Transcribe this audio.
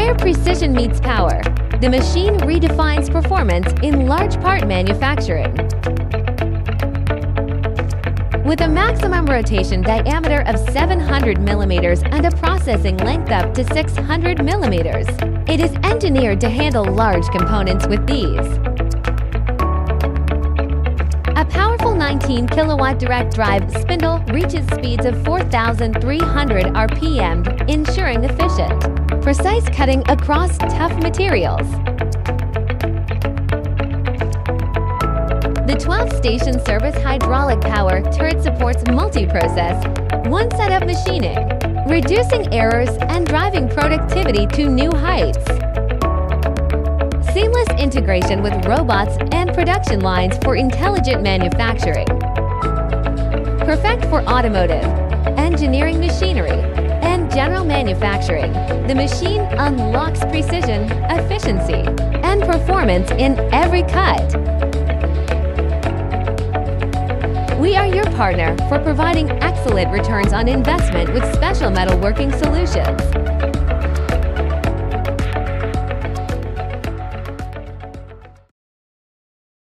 Where precision meets power, the machine redefines performance in large part manufacturing. With a maximum rotation diameter of 700 millimeters and a processing length up to 600 millimeters, it is engineered to handle large components with ease. A powerful 19 kilowatt direct drive spindle reaches speeds of 4,300 RPM, ensuring efficient, precise cutting across tough materials. The 12-station service hydraulic power turret supports multi-process, one-setup machining, reducing errors and driving productivity to new heights. Seamless integration with robots and production lines for intelligent manufacturing. Perfect for automotive, engineering machinery, and general manufacturing, the machine unlocks precision, efficiency, and performance in every cut. We are your partner for providing excellent returns on investment with special metalworking solutions.